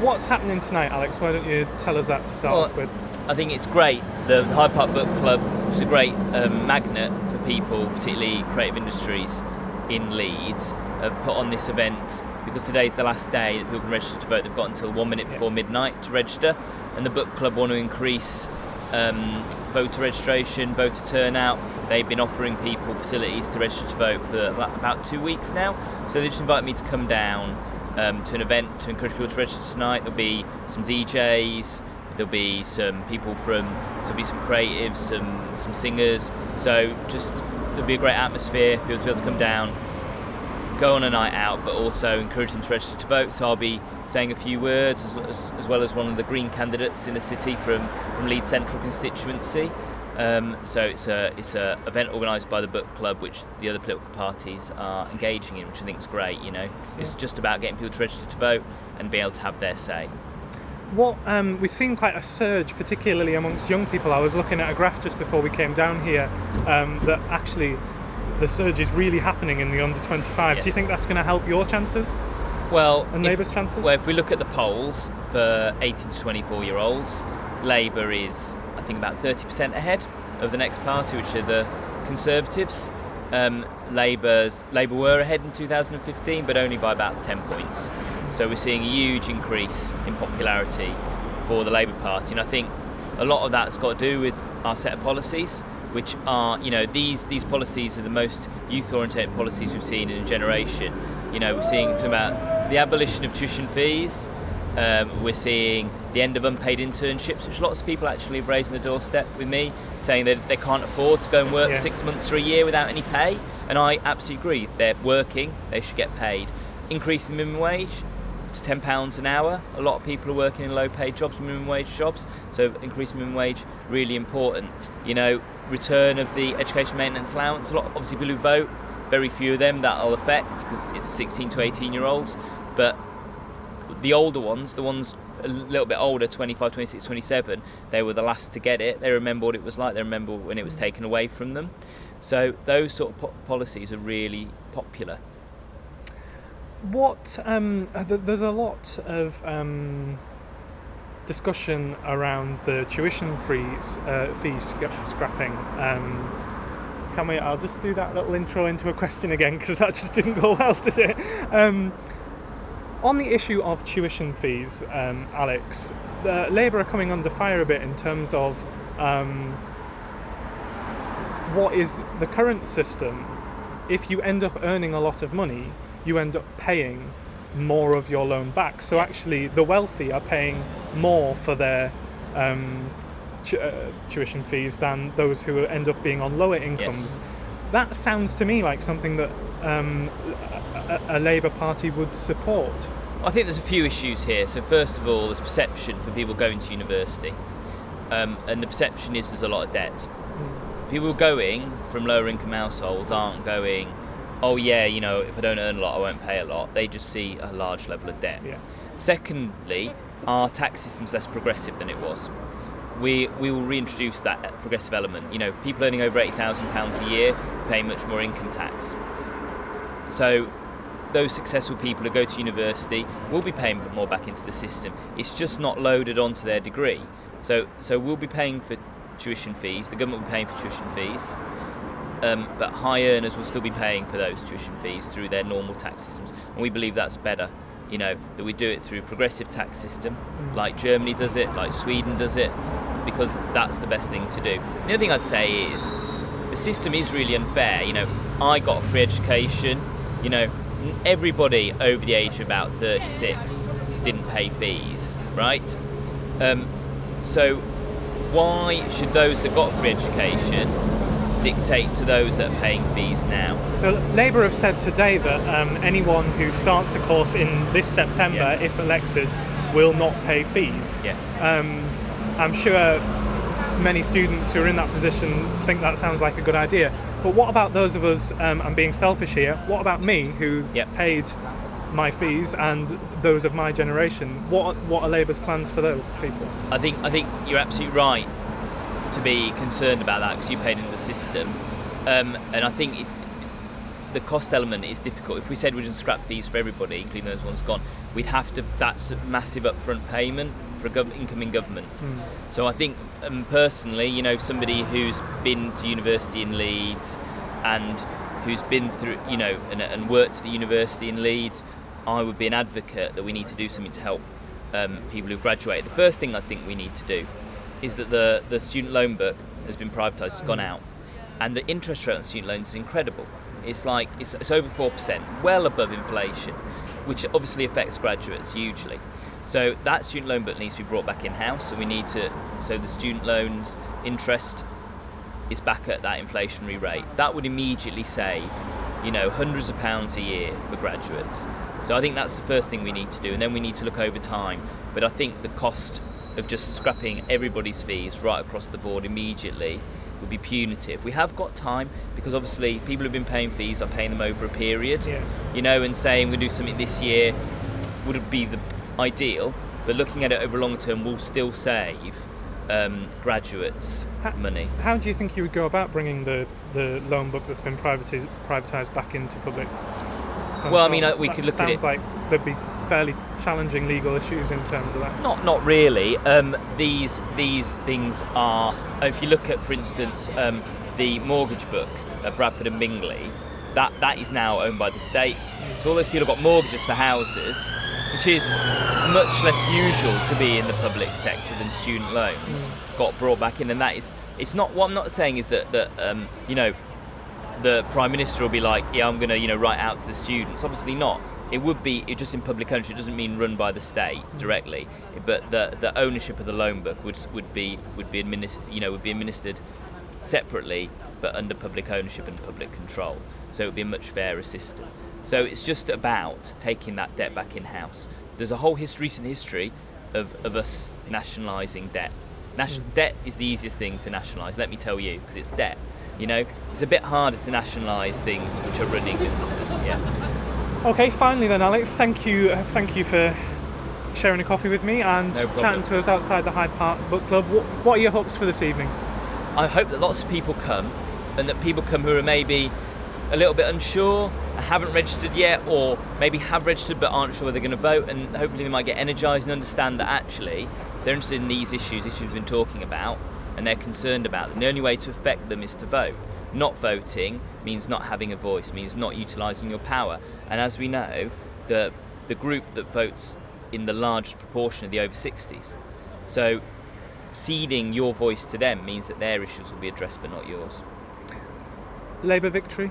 what's happening tonight, Alex? Why don't you tell us that to start off with? I think it's great. The Hyde Park Book Club is a great magnet for people, particularly creative industries in Leeds, have put on this event because today's the last day that people can register to vote. They've got until 1 minute before midnight to register, and the book club want to increase voter registration, voter turnout. They've been offering people facilities to register to vote for about 2 weeks now, so they just invited me to come down to an event to encourage people to register tonight. There'll be some DJs, there'll be some people there'll be some creatives, some singers, so just there'll be a great atmosphere, people to be able to come down, go on a night out, but also encourage them to register to vote. So I'll be saying a few words as well as one of the Green candidates in the city from Leeds Central constituency. So it's a event organised by the book club, which the other political parties are engaging in, which I think is great. It's just about getting people to register to vote and be able to have their say. We've seen quite a surge, particularly amongst young people. I was looking at a graph just before we came down here that actually the surge is really happening in the under 25. Yes. Do you think that's going to help your chances? And Labour's chances? Well, if we look at the polls for 18 to 24 year olds, Labour is, I think, about 30% ahead of the next party, which are the Conservatives. Labour were ahead in 2015, but only by about 10 points. So we're seeing a huge increase in popularity for the Labour Party, and I think a lot of that's got to do with our set of policies, which are, these policies are the most youth-oriented policies we've seen in a generation. We're seeing about the abolition of tuition fees. We're seeing the end of unpaid internships, which lots of people actually have raised on the doorstep with me, saying that they can't afford to go and work for 6 months or a year without any pay. And I absolutely agree. They're working, they should get paid. Increasing the minimum wage to £10 an hour. A lot of people are working in low-paid jobs, minimum wage jobs. So increasing minimum wage, really important. Return of the education maintenance allowance. A lot, obviously, people who vote, very few of them that'll affect because it's 16 to 18 year olds. But the older ones, the ones a little bit older, 25, 26, 27, they were the last to get it. They remember what it was like. They remember when it was taken away from them. So those sort of policies are really popular. There's a lot of discussion around the tuition fee scrapping. I'll just do that little intro into a question again, because that just didn't go well, did it? On the issue of tuition fees, Alex, Labour are coming under fire a bit in terms of what is the current system. If you end up earning a lot of money, you end up paying more of your loan back. So actually the wealthy are paying more for their tuition fees than those who end up being on lower incomes. Yes. That sounds to me like something that a Labour Party would support. I think there's a few issues here. So first of all, there's perception for people going to university, and the perception is there's a lot of debt. People going from lower income households aren't going, oh yeah, if I don't earn a lot, I won't pay a lot. They just see a large level of debt. Yeah. Secondly, our tax system's less progressive than it was. We will reintroduce that progressive element. People earning over £80,000 a year pay much more income tax. So those successful people who go to university will be paying more back into the system. It's just not loaded onto their degree. So we'll be paying for tuition fees. The government will be paying for tuition fees. But high earners will still be paying for those tuition fees through their normal tax systems. And we believe that's better. That we do it through a progressive tax system, like Germany does it, like Sweden does it, because that's the best thing to do. The other thing I'd say is the system is really unfair. I got a free education. Everybody over the age of about 36 didn't pay fees, right? So why should those that got a free education dictate to those that are paying fees now? So Labour have said today that anyone who starts a course in this September, if elected, will not pay fees. Yes. I'm sure many students who are in that position think that sounds like a good idea. But what about those of us, I'm being selfish here, what about me who's paid my fees and those of my generation? What are Labour's plans for those people? I think you're absolutely right to be concerned about that, because you paid into the system, and I think the cost element is difficult. If we said we're going to scrap fees for everybody, including those ones gone, we'd have to. That's a massive upfront payment for incoming government. So I think personally, you know, somebody who's been to university in Leeds and who's been through, you know, and worked at the university in Leeds, I would be an advocate that we need to do something to help people who graduate. The first thing I think we need to do is that the student loan book has been privatised, it's gone out, and the interest rate on student loans is incredible. It's like it's over 4%, well above inflation, which obviously affects graduates hugely. So that student loan book needs to be brought back in-house, so we need to, so the student loans interest is back at that inflationary rate. That would immediately save, you know, hundreds of pounds a year for graduates. So I think that's the first thing we need to do, and then we need to look over time. But I think the cost of just scrapping everybody's fees right across the board immediately would be punitive. We have got time, because obviously people who've been paying fees are paying them over a period, you know, and saying we'll do something this year would be the ideal, but looking at it over long term will still save graduates money. How do you think you would go about bringing the loan book that's been privatised back into public control? Well, I mean, we could look at it. Sounds like there'd be fairly challenging legal issues in terms of that. Not really. These things are. If you look at, for instance, the mortgage book at Bradford and Bingley, that is now owned by the state. So all those people have got mortgages for houses, which is much less usual to be in the public sector than student loans, got brought back in, and that is. It's not. What I'm not saying is that you know, the Prime Minister will be like, yeah, I'm going to, you know, write out to the students. Obviously not. It would be just in public ownership. It doesn't mean run by the state directly, but the ownership of the loan book would be administered separately, but under public ownership and public control. So it would be a much fairer system. So it's just about taking that debt back in house. There's a whole recent history of us nationalising debt. Debt is the easiest thing to nationalise, let me tell you, because it's debt. You know, it's a bit harder to nationalise things which are running businesses. Yeah. Okay, finally then, Alex, thank you for sharing a coffee with me and chatting to us outside the Hyde Park Book Club. What are your hopes for this evening? I hope that lots of people come, and that people come who are maybe a little bit unsure, haven't registered yet, or maybe have registered but aren't sure whether they're going to vote, and hopefully they might get energised and understand that actually, if they're interested in these issues we've been talking about, and they're concerned about them, the only way to affect them is to vote. Not voting means not having a voice, means not utilising your power. And as we know, the group that votes in the largest proportion are the over 60s. So ceding your voice to them means that their issues will be addressed but not yours. Labour victory?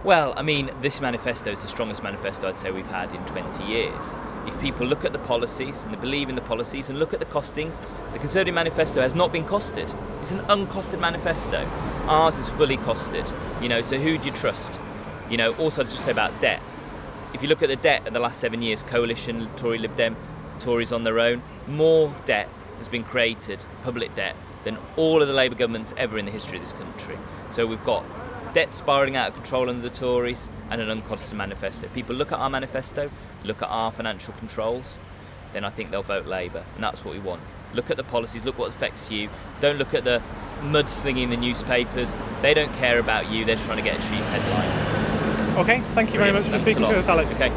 Well, I mean, this manifesto is the strongest manifesto I'd say we've had in 20 years. If people look at the policies and they believe in the policies and look at the costings, the Conservative manifesto has not been costed. It's an uncosted manifesto. Ours is fully costed. You know, so who do you trust? You know, also I'd just say about debt. If you look at the debt in the last 7 years, coalition, Tory, Lib Dem, Tories on their own, more debt has been created, public debt, than all of the Labour governments ever in the history of this country. So we've got debt spiralling out of control under the Tories and an uncosted manifesto. If people look at our manifesto, look at our financial controls, then I think they'll vote Labour, and that's what we want. Look at the policies, look what affects you. Don't look at the mudslinging in the newspapers. They don't care about you, they're just trying to get a cheap headline. Okay, thank you very much for speaking to us, Alex. Okay.